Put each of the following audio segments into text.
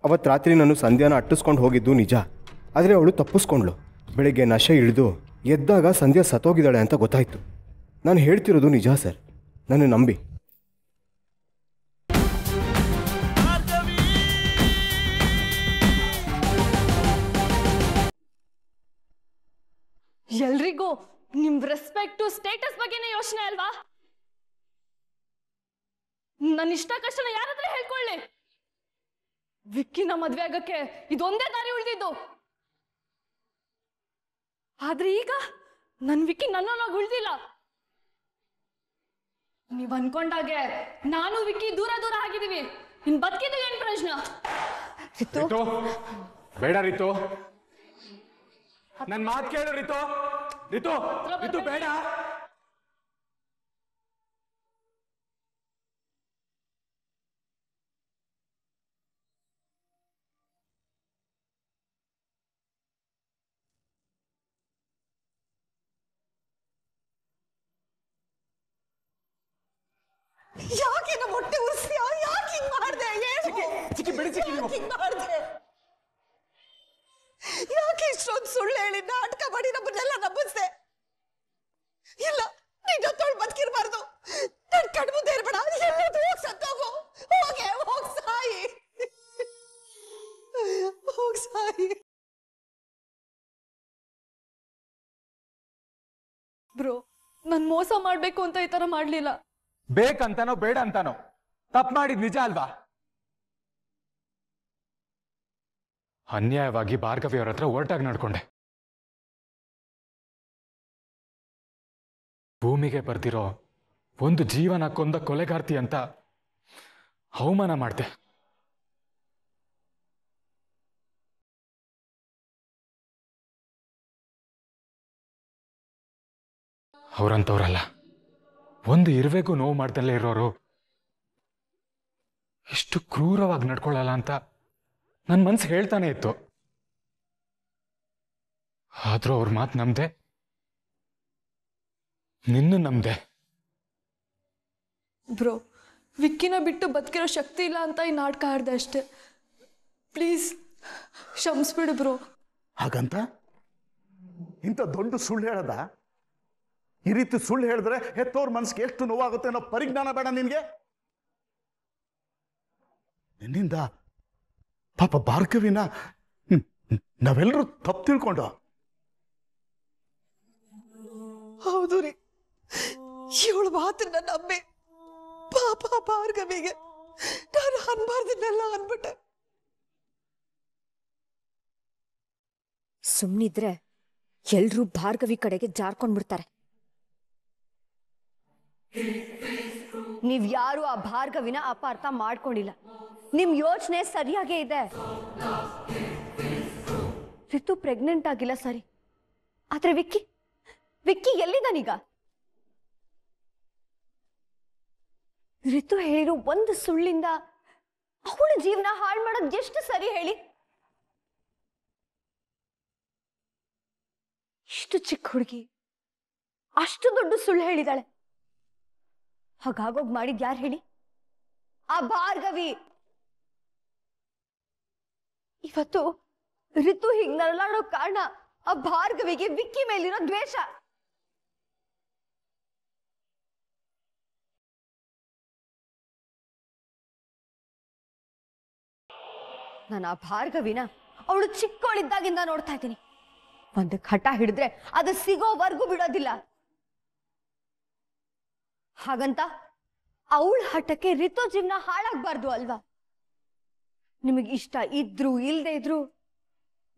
ಅವತ್ತು ರಾತ್ರಿ ನಾನು ಸಂಧ್ಯಾನ ಅಟ್ಟಿಸ್ಕೊಂಡು ಹೋಗಿದ್ದು ನಿಜ. ಆದರೆ ಅವಳು ತಪ್ಪಿಸ್ಕೊಂಡ್ಳು. ಬೆಳಿಗ್ಗೆ ನಶೆ ಇಳಿದು ಎದ್ದಾಗ ಸಂಧ್ಯಾ ಸತ್ತೋಗಿದ್ದಾಳೆ ಅಂತ ಗೊತ್ತಾಯಿತು. ನಾನು ಹೇಳ್ತಿರೋದು ನಿಜ ಸರ್, ನನ್ನ ನಂಬಿ. ಎಲ್ರಿಗೂ ನಿಮ್ ರೆಸ್ಪೆಕ್ಟು ಸ್ಟೇಟಸ್ ಬಗ್ಗೆನೇ ಯೋಚನೆ ಅಲ್ವಾ? ನನ್ನ ಇಷ್ಟ ಕಷ್ಟನ ಯಾರಾದ್ರೂ ಹೇಳ್ಕೊಳ್ಳಿ. ವಿಕ್ಕಿನ ಮದ್ವೆ ಆಗಕ್ಕೆ ಇದೊಂದೇ ದಾರಿ ಉಳಿದಿದ್ದು. ಆದ್ರೆ ಈಗ ನನ್ ವಿಕ್ಕಿ ನನ್ನೊಳಗೆ ಉಳಿದಿಲ್ಲ. ನೀವ್ ಅನ್ಕೊಂಡಾಗೆ ನಾನು ವಿಕ್ಕಿ ದೂರ ದೂರ ಆಗಿದೀವಿ. ಇನ್ ಬದುಕಿದ್ದು ಏನ್ ಪ್ರಶ್ನೆ? ರಿತು ಬೇಡ ರಿತು, ನನ್ ಮಾತು ಕೇಳು ರಿತು. ರಿತು ರಿತು ಬೇಡ. ಯಾಕೆ ನಮ್ಮ ಹೊಟ್ಟೆ ಉರ್ಸ್ತೀಯ? ಯಾಕೆ ಹಿಂಗ್ ಮಾಡ್ದೆ? ಯಾಕೆ ಇಷ್ಟೊಂದು ಸುಳ್ಳು ಹೇಳಿ ನಾಟಕ ಮಾಡಿ ನಮ್ಮನ್ನೆಲ್ಲ ನಂಬಿಸ್ದೆ? ಇಲ್ಲ, ನಿನ್ ಜೊತೆ ಬದುಕಿರ್ಬಾರ್ದು. ನನ್ ಕಣ್ಮುಂದೆ ಇರ್ಬೇಡ. ಹೋಗ್ ಸತ್ತೋಗು. ಹೋಗ್ ಸಾಯಿ. ಹೋಗ್ ಸಾಯಿ. ಬ್ರೋ, ನನ್ ಮೋಸ ಮಾಡ್ಬೇಕು ಅಂತ ಈ ತರ ಮಾಡ್ಲಿಲ್ಲ. ಬೇಕಂತಾನೋ ಬೇಡ ಅಂತಾನೋ ತಪ್ಪು ಮಾಡಿದ್ ನಿಜ ಅಲ್ವಾ? ಅನ್ಯಾಯವಾಗಿ ಭಾರ್ಗವಿ ಅವ್ರ ಹತ್ರ ಒರಟಾಗಿ ನಡ್ಕೊಂಡೆ. ಭೂಮಿಗೆ ಬರ್ದಿರೋ ಒಂದು ಜೀವನ ಕೊಂದ ಕೊಲೆಗಾರ್ತಿ ಅಂತ ಅವಮಾನ ಮಾಡ್ದೆ. ಅವ್ರಂತವ್ರಲ್ಲ, ಒಂದು ಇರುವೆಗೂ ನೋವು ಮಾಡ್ದಲ್ಲೇ ಇರೋರು ಎಷ್ಟು ಕ್ರೂರವಾಗಿ ನಡ್ಕೊಳ್ಳಲ್ಲ ಅಂತ ನನ್ನ ಮನ್ಸು ಹೇಳ್ತಾನೆ ಇತ್ತು. ಆದ್ರೂ ಅವ್ರ ಮಾತು ನಂಬ್ದೆ, ನಿನ್ನ ನಂಬ್ದೆ. ಬ್ರೋ, ವಿಕ್ಕಿನ ಬಿಟ್ಟು ಬದುಕಿರೋ ಶಕ್ತಿ ಇಲ್ಲ ಅಂತ ಈ ನಾಟಕ ಆಡ್ದೆ ಅಷ್ಟೇ. ಪ್ಲೀಸ್ ಕ್ಷಮಿಸ್ಬಿಡು ಬ್ರೋ. ಹಾಗಂತ ಇಂಥ ದೊಡ್ಡ ಸುಳ್ಳು ಹೇಳದ? ಈ ರೀತಿ ಸುಳ್ಳು ಹೇಳಿದ್ರೆ ಹೆತ್ತೋರ್ ಮನ್ಸಿಗೆ ಎಷ್ಟು ನೋವಾಗುತ್ತೆ ಅನ್ನೋ ಪರಿಜ್ಞಾನ ಬೇಡ ನಿನ್ಗೆ? ನಿನ್ನಿಂದ ಪಾಪ ಭಾರ್ಗವಿನ ನಾವೆಲ್ಲರೂ ತಪ್ಪು ತಿಳ್ಕೊಂಡು. ಹೌದು ರೀ, ಇವಳು ಮಾತನ್ನ ನಂಬಿ ಪಾಪ ಭಾರ್ಗವಿಗೆ ನಾನು ಅನ್ಬಾರ್ದನ್ನೆಲ್ಲ ಅನ್ಬಿಟ್ಟೆ. ಸುಮ್ನಿದ್ರೆ ಎಲ್ರೂ ಭಾರ್ಗವಿ ಕಡೆಗೆ ಜಾರ್ಕೊಂಡ್ಬಿಡ್ತಾರೆ. ನೀವ್ ಯಾರು ಆ ಭಾರ್ಗವಿನ ಅಪಾರ್ಥ ಮಾಡ್ಕೊಂಡಿಲ್ಲ. ನಿಮ್ ಯೋಚನೆ ಸರಿಯಾಗೇ ಇದೆ. ರಿತು ಪ್ರೆಗ್ನೆಂಟ್ ಆಗಿಲ್ಲ ಸರಿ, ಆದ್ರೆ ವಿಕ್ಕಿ ಎಲ್ಲಿದ್ದಾನೀಗ? ರಿತು ಹೇಳಿರೋ ಒಂದು ಸುಳ್ಳಿಂದ ಅವಳ ಜೀವನ ಹಾಳು ಮಾಡೋದು ಎಷ್ಟು ಸರಿ ಹೇಳಿ? ಇಷ್ಟು ಚಿಕ್ಕ ಹುಡುಗಿ ಅಷ್ಟು ದೊಡ್ಡ ಸುಳ್ಳು ಹೇಳಿದಾಳೆ. ಹಾಗಾಗೋಗ್ ಮಾಡಿದ್ ಯಾರು ಹೇಳಿ? ಆ ಭಾರ್ಗವಿ. ಇವತ್ತು ರಿತು ಹೀಗ್ ನರಳಾಡೋ ಕಾರಣ ಆ ಭಾರ್ಗವಿಗೆ ವಿಕ್ಕಿ ಮೇಲಿರೋ ದ್ವೇಷ. ನಾನು ಆ ಭಾರ್ಗವಿನ ಅವಳು ಚಿಕ್ಕವಳಿದ್ದಾಗಿಂದ ನೋಡ್ತಾ ಇದ್ದೀನಿ. ಒಂದು ಹಠ ಹಿಡಿದ್ರೆ ಅದು ಸಿಗೋವರೆಗೂ ಬಿಡೋದಿಲ್ಲ. ಹಾಗಂತ ಅವಳ ಹಠಕ್ಕೆ ರಿತು ಜೀವನ ಹಾಳಾಗ್ಬಾರ್ದು ಅಲ್ವಾ? ನಿಮಗೆ ಇಷ್ಟ ಇದ್ರು ಇಲ್ದೇ ಇದ್ರು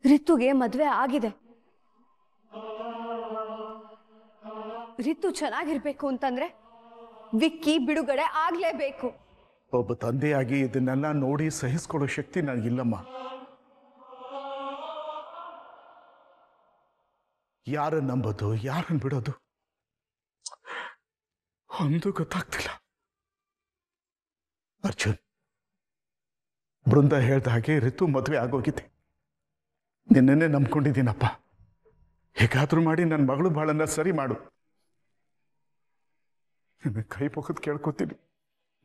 ರಿತುಗೆ ಮದ್ವೆ ಆಗಿದೆ. ರಿತು ಚೆನ್ನಾಗಿರ್ಬೇಕು ಅಂತಂದ್ರೆ ವಿಕ್ಕಿ ಬಿಡುಗಡೆ ಆಗ್ಲೇಬೇಕು. ಒಬ್ಬ ತಂದೆಯಾಗಿ ಇದನ್ನೆಲ್ಲ ನೋಡಿ ಸಹಿಸ್ಕೊಳ್ಳೋ ಶಕ್ತಿ ನನಗಿಲ್ಲಮ್ಮ. ಯಾರನ್ನ ನಂಬೋದು, ಯಾರನ್ನ ಬಿಡೋದು ಒಂದು ಗೊತ್ತಾಗ್ತಿಲ್ಲ. ಅರ್ಜುನ್, ಬೃಂದ ಹೇಳ್ದ ಹಾಗೆ ರಿತು ಮದುವೆ ಆಗೋಗಿದೆ. ನಿನ್ನೆ ನಂಬ್ಕೊಂಡಿದ್ದೀನಪ್ಪ. ಹೇಗಾದ್ರೂ ಮಾಡಿ ನನ್ನ ಮಗಳು ಬಾಳನ್ನ ಸರಿ ಮಾಡು. ನಿನ್ನ ಕೈ ಮುಗಿದು ಕೇಳ್ಕೊತೀನಿ.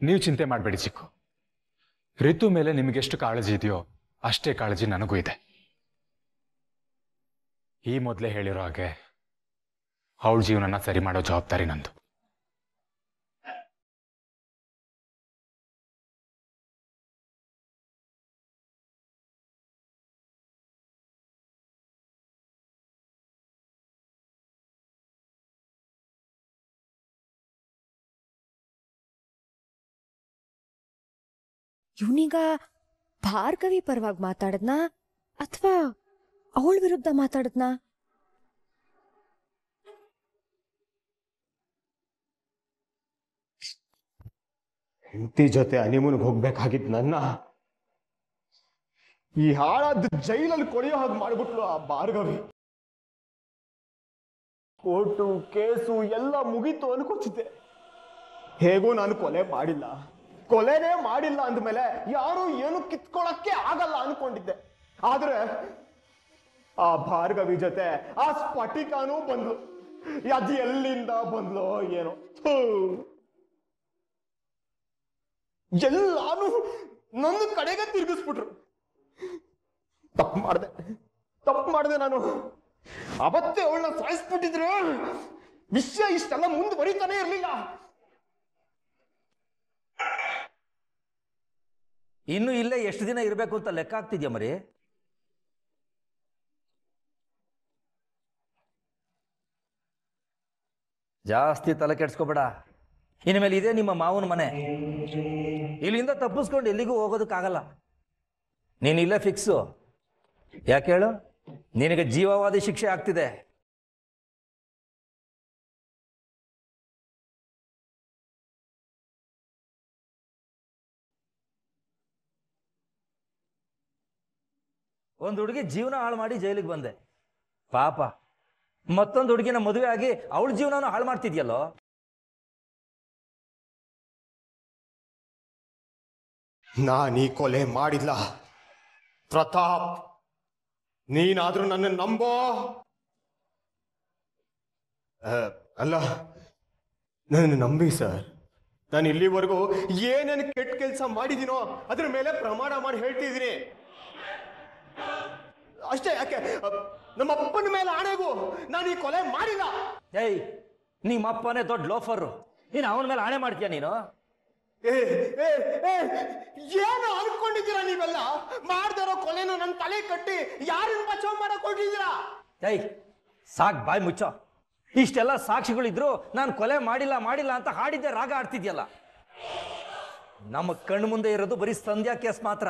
ನೀವು ಚಿಂತೆ ಮಾಡಬೇಡಿ ಚಿಕ್ಕು. ರಿತು ಮೇಲೆ ನಿಮಗೆಷ್ಟು ಕಾಳಜಿ ಇದೆಯೋ ಅಷ್ಟೇ ಕಾಳಜಿ ನನಗೂ ಇದೆ. ಈ ಮೊದಲೇ ಹೇಳಿರೋ ಹಾಗೆ ಅವಳ ಜೀವನನ ಸರಿ ಮಾಡೋ ಜವಾಬ್ದಾರಿ ನಂದು. ಇವನೀಗ ಭಾರ್ಗವಿ ಪರವಾಗಿ ಮಾತಾಡದ್ನಾ ಅಥವಾ ಅವಳ ವಿರುದ್ಧ ಮಾತಾಡದ್ನಾ? ಹೆಂಡತಿ ಜೊತೆ ಹನಿಮೂನ್ಗೆ ಹೋಗ್ಬೇಕಾಗಿತ್ತು ನನ್ನ ಈ ಹಾಳಾದ ಜೈಲಲ್ಲಿ ಕೊಳೆಯೋ ಹಾಗೆ ಮಾಡ್ಬಿಟ್ಲು ಆ ಭಾರ್ಗವಿ. ಕೋರ್ಟು ಕೇಸು ಎಲ್ಲ ಮುಗೀತು ಅನ್ಕೋತಿದ್ದೆ. ಹೇಗೂ ನಾನು ಕೊಲೆನೇ ಮಾಡಿಲ್ಲ ಅಂದ್ಮೇಲೆ ಯಾರು ಏನು ಕಿತ್ಕೊಳಕ್ಕೆ ಆಗಲ್ಲ ಅನ್ಕೊಂಡಿದ್ದೆ. ಆದ್ರೆ ಆ ಭಾರ್ಗವಿ ಜೊತೆ ಆ ಸ್ಫಟಿಕಾನೂ ಬಂದ್ಲು. ಅದು ಎಲ್ಲಿಂದ ಬಂದ್ಲೋ ಏನೋ, ಎಲ್ಲಾನು ನನ್ನ ಕಡೆಗೆ ತಿರುಗಿಸ್ಬಿಟ್ರು. ತಪ್ಪು ಮಾಡಿದೆ ನಾನು. ಅವತ್ತೇ ಅವಳನ್ನ ಸಾಯಿಸ್ಬಿಟ್ಟಿದ್ರು ವಿಷಯ ಇಷ್ಟೆಲ್ಲ ಮುಂದುವರಿತಾನೆ ಇರ್ಲಿಲ್ಲ. ಇನ್ನು ಇಲ್ಲೇ ಎಷ್ಟು ದಿನ ಇರಬೇಕು ಅಂತ ಲೆಕ್ಕ ಆಗ್ತಿದ್ಯಾ ಮರಿ? ಜಾಸ್ತಿ ತಲೆ ಕೆಡ್ಸ್ಕೋಬೇಡ. ಇನ್ಮೇಲೆ ಇದೇ ನಿಮ್ಮ ಮಾವನ ಮನೆ. ಇಲ್ಲಿಂದ ತಪ್ಪಿಸ್ಕೊಂಡು ಎಲ್ಲಿಗೂ ಹೋಗೋದಕ್ಕಾಗಲ್ಲ. ನೀನು ಇಲ್ಲೇ ಫಿಕ್ಸು. ಯಾಕೆ ಹೇಳು? ನಿನಗೆ ಜೀವಾವಧಿ ಶಿಕ್ಷೆ ಆಗ್ತಿದೆ. ಒಂದು ಹುಡುಗಿ ಜೀವನ ಹಾಳು ಮಾಡಿ ಜೈಲಿಗೆ ಬಂದೆ. ಪಾಪ ಮತ್ತೊಂದು ಹುಡುಗಿನ ಮದುವೆ ಆಗಿ ಅವಳ ಜೀವನನ ಹಾಳು ಮಾಡ್ತಿದ್ಯಲ್ಲೋ. ನಾನೀ ಕೊಲೆ ಮಾಡಿಲ್ಲ ಪ್ರತಾಪ್. ನೀನಾದ್ರೂ ನನ್ನ ನಂಬೋ. ಅಲ್ಲ, ನನ್ನ ನಂಬಿ ಸರ್. ನಾನು ಇಲ್ಲಿವರೆಗೂ ಏನೇನು ಕೆಟ್ಟ ಕೆಲಸ ಮಾಡಿದ್ದೀನೋ ಅದ್ರ ಮೇಲೆ ಪ್ರಮಾಣ ಮಾಡಿ ಹೇಳ್ತಿದ್ದೀನಿ ಅಷ್ಟೇ. ಯಾಕೆ ನಮ್ಮ ಅಪ್ಪನ ಮೇಲೆ ಆಣೆಗೂ ನಾನು ಈ ಕೊಲೆ ಮಾಡಿಲ್ಲ. ಏಯ್, ನಿಮ್ಮ ಅಪ್ಪನೇ ದೊಡ್ಡ ಲೋಫರು. ನೀನು ಅವನ ಮೇಲೆ ಆಣೆ ಮಾಡ್ತೀಯ ನೀನು? ಏನು ಅನ್ಕೊಂಡಿದ್ದೀರಾ ನೀವೆಲ್ಲ? ಮಾಡ್ದಿರೋ ಕೊಲೆನ ನನ್ನ ತಲೆ ಕಟ್ಟಿ ಯಾರನ್ನ ಬಚಾವ್ ಮಾಡಕ್ ಹೊರಟಿದ್ದೀರಾ? ಏಯ್, ಸಾಕ್ ಬಾಯ್ ಮುಚ್ಚೋ. ಇಷ್ಟೆಲ್ಲ ಸಾಕ್ಷಿಗಳಿದ್ರು ನಾನು ಕೊಲೆ ಮಾಡಿಲ್ಲ ಅಂತ ಹಾಡಿದ್ದೆ ರಾಗ ಆಡ್ತಿದ್ಯಲ್ಲ. ನಮ್ಮ ಕಣ್ಣು ಮುಂದೆ ಇರೋದು ಬರೀ ಸಂಧ್ಯಾ ಕೇಸ್ ಮಾತ್ರ.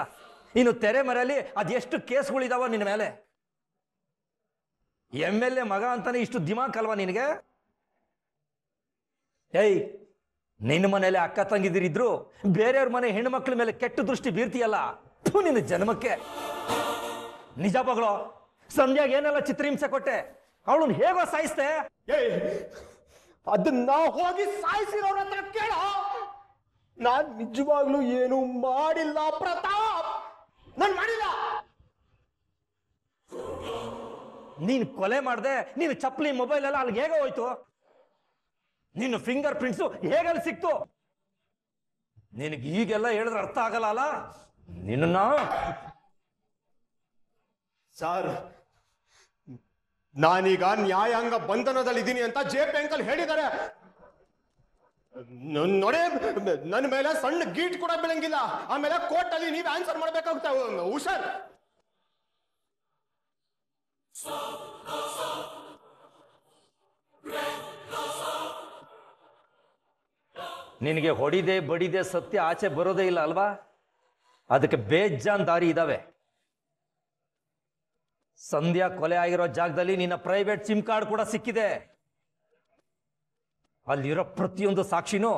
ಇನ್ನು ತೆರೆ ಮರೆಯಲ್ಲಿ ಅದೆಷ್ಟು ಕೇಸ್ಗಳಿದಾವ ನಿನ್ನ ಮೇಲೆ. MLA ಮಗ ಅಂತಾನೆ ಇಷ್ಟು ದಿಮಾಕ್ ಅಲ್ವಾ ನಿನಗೆ? ಏಯ್, ನಿನ್ನ ಮನೇಲಿ ಅಕ್ಕ ತಂಗಿದಿರಿದ್ರು ಬೇರೆಯವ್ರ ಮನೆ ಹೆಣ್ಣು ಮಕ್ಕಳ ಮೇಲೆ ಕೆಟ್ಟ ದೃಷ್ಟಿ ಬೀರ್ತೀಯಲ್ಲ. ನಿನ್ನ ಜನ್ಮಕ್ಕೆ ನಿಜ ಬಗಳು. ಸಂಧ್ಯಾಗ ಏನೆಲ್ಲ ಚಿತ್ರಹಿಂಸೆ ಕೊಟ್ಟೆ, ಅವಳನ್ನ ಹೇಗೋ ಸಾಯಿಸ್ತೆ. ಅದನ್ನ ಹೋಗಿ ಸಾಯಿಸಿರೋರ ಹತ್ರ ಕೇಳ. ನಾನ್ ನಿಜವಾಗ್ಲೂ ಏನು ಮಾಡಿಲ್ಲ ಪ್ರತಾಪ್, ನಾನು ಮಾಡಿಲ್ಲ. ನೀನು ಕೊಲೆ ಮಾಡ್ದೆ, ನೀನು ಚಪ್ಪಲಿ ಮೊಬೈಲ್ ಎಲ್ಲ ಅಲ್ಲಿಗೆ ಹೇಗೋ ಹೋಯ್ತು? ನಿನ್ನ ಫಿಂಗರ್ ಪ್ರಿಂಟ್ಸು ಹೇಗಲ್ಲಿ ಸಿಕ್ತು? ನಿನಗೆ ಈಗೆಲ್ಲ ಹೇಳಿದ್ರೆ ಅರ್ಥ ಆಗಲ್ಲ ಅಲ್ಲ ನಿನ್ನ. ಸರ್, ನಾನೀಗ ನ್ಯಾಯಾಂಗ ಬಂಧನದಲ್ಲಿದ್ದೀನಿ ಅಂತ JP ಅಂಕಲ್ ಹೇಳಿದ್ದಾರೆ. ನೋಡಿ, ನನ್ನ ಮೇಲೆ ಸಣ್ಣ ಗೀಟ್ ಕೂಡ ಬೀಳಂಗಿಲ್ಲ. ಆಮೇಲೆ ಕೋರ್ಟ್ ಅಲ್ಲಿ ನೀವು ಆನ್ಸರ್ ಮಾಡ್ಬೇಕಾಗುತ್ತೆ. ಹುಷಾರ್. ನಿನಗೆ ಹೊಡಿದೆ ಬಡಿದೆ ಸತ್ಯ ಆಚೆ ಬರೋದೇ ಇಲ್ಲ ಅಲ್ವಾ? ಅದಕ್ಕೆ ಬೇಜಾನ್ ದಾರಿ ಇದಾವೆ. ಸಂಧ್ಯಾ ಕೊಲೆ ಆಗಿರೋ ಜಾಗದಲ್ಲಿ ನಿನ್ನ ಪ್ರೈವೇಟ್ ಸಿಮ್ ಕಾರ್ಡ್ ಕೂಡ ಸಿಕ್ಕಿದೆ. ಅಲ್ಲಿರೋ ಪ್ರತಿಯೊಂದು ಸಾಕ್ಷಿನೂ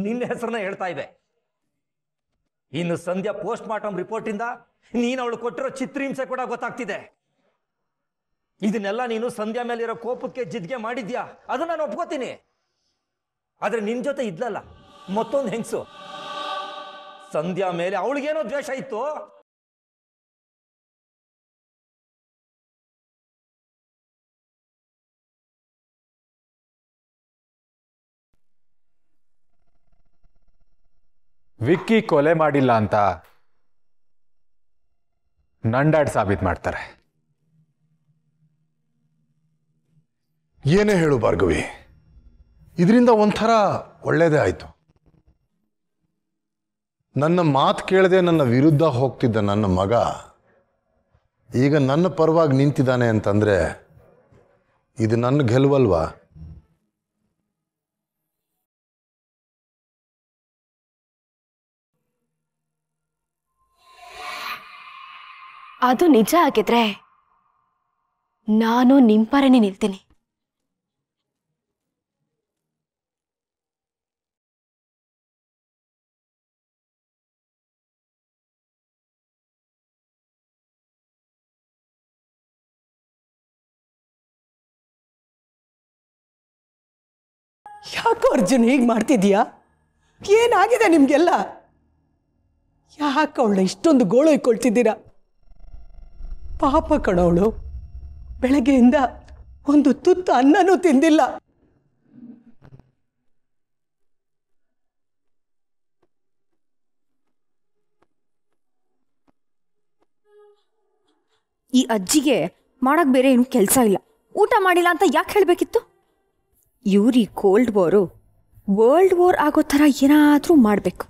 ನಿನ್ನ ಹೆಸರನ್ನ ಹೇಳ್ತಾ ಇವೆ. ಇನ್ನು ಸಂಧ್ಯಾ ಪೋಸ್ಟ್ ಮಾರ್ಟಮ್ ರಿಪೋರ್ಟ್ ಇಂದ ನೀನು ಅವಳು ಕೊಟ್ಟಿರೋ ಚಿತ್ರಹಿಂಸೆ ಕೂಡ ಗೊತ್ತಾಗ್ತಿದೆ. ಇದನ್ನೆಲ್ಲ ನೀನು ಸಂಧ್ಯಾ ಮೇಲಿರೋ ಕೋಪಕ್ಕೆ ಜಿದ್ಗೆ ಮಾಡಿದ್ಯಾ, ಅದು ನಾನು ಒಪ್ಕೋತೀನಿ. ಆದ್ರೆ ನಿನ್ ಜೊತೆ ಇದ್ಲಲ್ಲ ಮತ್ತೊಂದು ಹೆಂಗಸು, ಸಂಧ್ಯಾ ಮೇಲೆ ಅವಳಿಗೇನೋ ದ್ವೇಷ ಇತ್ತು. ವಿಕ್ಕಿ ಕೊಲೆ ಮಾಡಿಲ್ಲ ಅಂತ ನನ್ನ ಡ್ಯಾಡ್ ಸಾಬೀತು ಮಾಡ್ತಾರೆ. ಏನೇ ಹೇಳು ಭಾರ್ಗವಿ, ಇದರಿಂದ ಒಂಥರ ಒಳ್ಳೇದೇ ಆಯಿತು. ನನ್ನ ಮಾತು ಕೇಳದೆ ನನ್ನ ವಿರುದ್ಧ ಹೋಗ್ತಿದ್ದ ನನ್ನ ಮಗ ಈಗ ನನ್ನ ಪರವಾಗಿ ನಿಂತಿದ್ದಾನೆ ಅಂತಂದರೆ ಇದು ನನ್ನ ಗೆಲುವಲ್ವಾ? ಅದು ನಿಜ ಆಗಿದ್ರೆ ನಾನು ನಿಮ್ಮ ಪರನೇ ನಿಲ್ತೀನಿ. ಯಾಕೋ ಅರ್ಜುನ್ ಹೀಗೆ ಮಾಡ್ತಿದ್ಯಾ? ಏನಾಗಿದೆ ನಿಮಗೆಲ್ಲ? ಯಾಕೆ ಅವಳ ಇಷ್ಟೊಂದು ಗೋಳು ಇಕ್ಕೊಳ್ತಿದ್ದೀರಾ? ಪಾಪ ಕಣವಳು, ಬೆಳಗ್ಗೆಯಿಂದ ಒಂದು ತುತ್ತು ಅನ್ನನೂ ತಿಂದಿಲ್ಲ. ಈ ಅಜ್ಜಿಗೆ ಮಾಡಕ್ ಬೇರೆ ಏನು ಕೆಲಸ ಇಲ್ಲ. ಊಟ ಮಾಡಿಲ್ಲ ಅಂತ ಯಾಕೆ ಹೇಳಬೇಕಿತ್ತು? ಇವ್ರಿ ಕೋಲ್ಡ್ ವಾರು ವರ್ಲ್ಡ್ ವಾರ್ ಆಗೋ ಥರ ಏನಾದರೂ ಮಾಡಬೇಕು.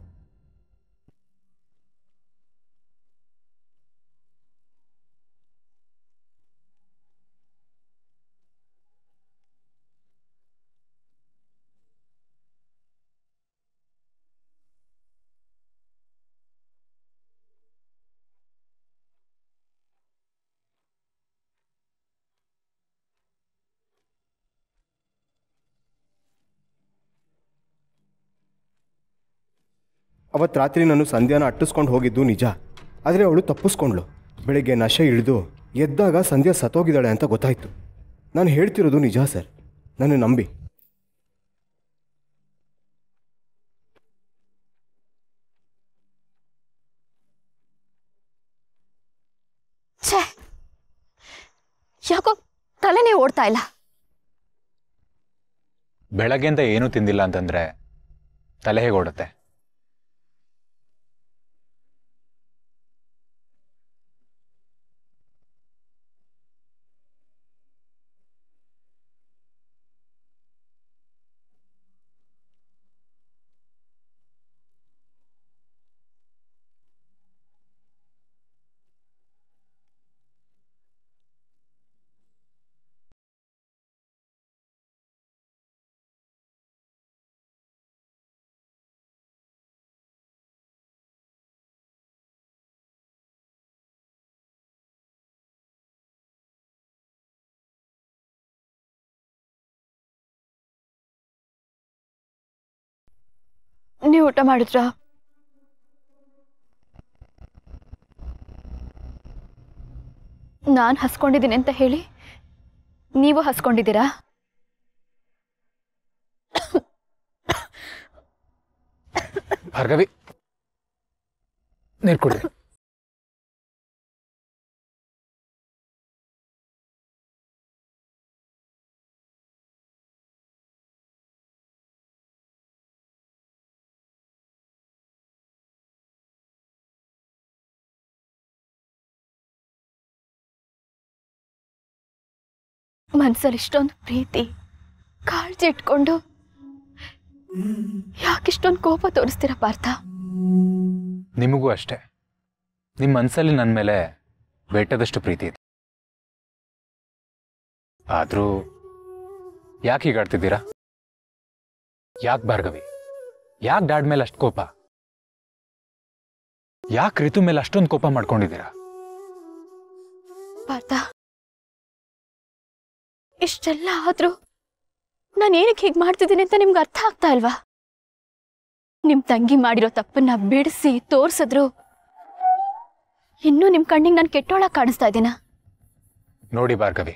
ಅವತ್ತು ರಾತ್ರಿ ನಾನು ಸಂಧ್ಯಾನ ಅಟ್ಟಿಸ್ಕೊಂಡು ಹೋಗಿದ್ದು ನಿಜ, ಆದರೆ ಅವಳು ತಪ್ಪಿಸ್ಕೊಂಡ್ಳು. ಬೆಳಿಗ್ಗೆ ನಶೆ ಇಳಿದು ಎದ್ದಾಗ ಸಂಧ್ಯಾ ಸತ್ತೋಗಿದ್ದಾಳೆ ಅಂತ ಗೊತ್ತಾಯಿತು. ನಾನು ಹೇಳ್ತಿರೋದು ನಿಜ ಸರ್, ನನ್ನ ನಂಬಿ. ಛೇ, ಯಾಕೋ ತಲೆನೇ ಓಡ್ತಾ ಇಲ್ಲ. ಬೆಳಗ್ಗೆಯಿಂದ ಏನೂ ತಿಂದಿಲ್ಲ ಅಂತಂದ್ರೆ ತಲೆ ಹೇಗೆ ಓಡುತ್ತೆ? ನೀವು ಊಟ ಮಾಡಿದ್ರಾ? ನಾನು ಹಸ್ಕೊಂಡಿದ್ದೀನಿ ಅಂತ ಹೇಳಿ ನೀವು ಹಸ್ಕೊಂಡಿದ್ದೀರಾ? ಭಾರ್ಗವಿ, ನೀರು ಕೊಡ್ರಿ. ಮನ್ಸಲ್ಲಿ ಇಷ್ಟೊಂದು ಪ್ರೀತಿ ಕಾಳಜಿ ಇಟ್ಕೊಂಡು ಯಾಕಿಷ್ಟೊಂದು ಕೋಪ ತೋರಿಸ್ತೀರ ಪಾರ್ಥ? ನಿಮಗೂ ಅಷ್ಟೇ. ನಿಮ್ಮ ಮನಸ್ಸಲ್ಲಿ ನನ್ನ ಮೇಲೆ ಬೆಟ್ಟದಷ್ಟು ಪ್ರೀತಿ ಇದೆ. ಆದರೂ ಯಾಕೆ ಹೀಗಾಡ್ತಿದ್ದೀರಾ? ಯಾಕೆ ಭಾರ್ಗವಿ? ಯಾಕೆ ಡ್ಯಾಡ್ ಮೇಲೆ ಅಷ್ಟು ಕೋಪ? ಯಾಕೆ ರಿತು ಮೇಲೆ ಅಷ್ಟೊಂದು ಕೋಪ ಮಾಡ್ಕೊಂಡಿದ್ದೀರಾ? ಪಾರ್ಥ, ಇಷ್ಟೆಲ್ಲ ಆದ್ರೂ ನಾನು ಏನಕ್ಕೆ ಹೀಗೆ ಮಾಡ್ತಿದ್ದೀನಿ ಅಂತ ನಿಮ್ಗೆ ಅರ್ಥ ಆಗ್ತಾ ಇಲ್ವಾ? ನಿಮ್ ತಂಗಿ ಮಾಡಿರೋ ತಪ್ಪನ್ನ ಬಿಡಿಸಿ ತೋರ್ಸಿದ್ರು ಇನ್ನೂ ನಿಮ್ ಕಣ್ಣಿಗೆ ನಾನು ಕೆಟ್ಟೋಳಕ್ ಕಾಣಿಸ್ತಾ ಇದ್ದೀನ? ನೋಡಿ ಭಾರ್ಗವಿ,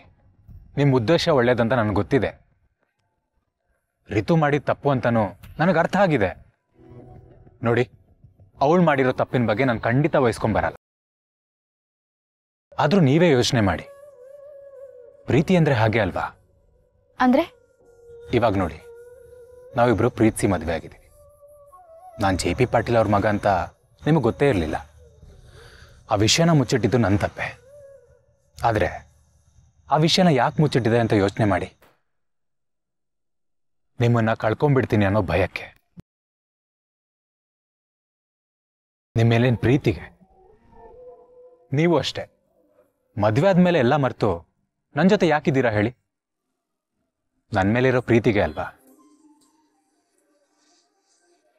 ನಿಮ್ಮ ಉದ್ದೇಶ ಒಳ್ಳೇದಂತ ನನಗೆ ಗೊತ್ತಿದೆ. ರಿತು ಮಾಡಿದ ತಪ್ಪು ಅಂತನೂ ನನಗೆ ಅರ್ಥ ಆಗಿದೆ. ನೋಡಿ, ಅವಳು ಮಾಡಿರೋ ತಪ್ಪಿನ ಬಗ್ಗೆ ನಾನು ಖಂಡಿತ ವಹಿಸ್ಕೊಂಬರಲ್ಲ. ಆದ್ರೂ ನೀವೇ ಯೋಚನೆ ಮಾಡಿ, ಪ್ರೀತಿ ಅಂದ್ರೆ ಹಾಗೆ ಅಲ್ವಾ? ಅಂದ್ರೆ ಇವಾಗ ನೋಡಿ, ನಾವಿಬ್ರು ಪ್ರೀತಿಸಿ ಮದುವೆ ಆಗಿದ್ದೀವಿ. ನಾನು JP ಪಾಟೀಲ್ ಅವ್ರ ಮಗ ಅಂತ ನಿಮಗೆ ಗೊತ್ತೇ ಇರಲಿಲ್ಲ. ಆ ವಿಷಯನ ಮುಚ್ಚಿಟ್ಟಿದ್ದು ನನ್ನ ತಪ್ಪೆ. ಆದರೆ ಆ ವಿಷಯನ ಯಾಕೆ ಮುಚ್ಚಿಟ್ಟಿದೆ ಅಂತ ಯೋಚನೆ ಮಾಡಿ. ನಿಮ್ಮನ್ನ ಕಳ್ಕೊಂಡ್ಬಿಡ್ತೀನಿ ಅನ್ನೋ ಭಯಕ್ಕೆ, ನಿಮ್ಮ ಮೇಲಿನ ಪ್ರೀತಿಗೆ. ನೀವು ಅಷ್ಟೇ, ಮದುವೆ ಆದ್ಮೇಲೆ ಎಲ್ಲ ಮರೆತು ನನ್ನ ಜೊತೆ ಯಾಕಿದ್ದೀರಾ ಹೇಳಿ? ನನ್ನ ಮೇಲಿರೋ ಪ್ರೀತಿಗೆ ಅಲ್ವಾ?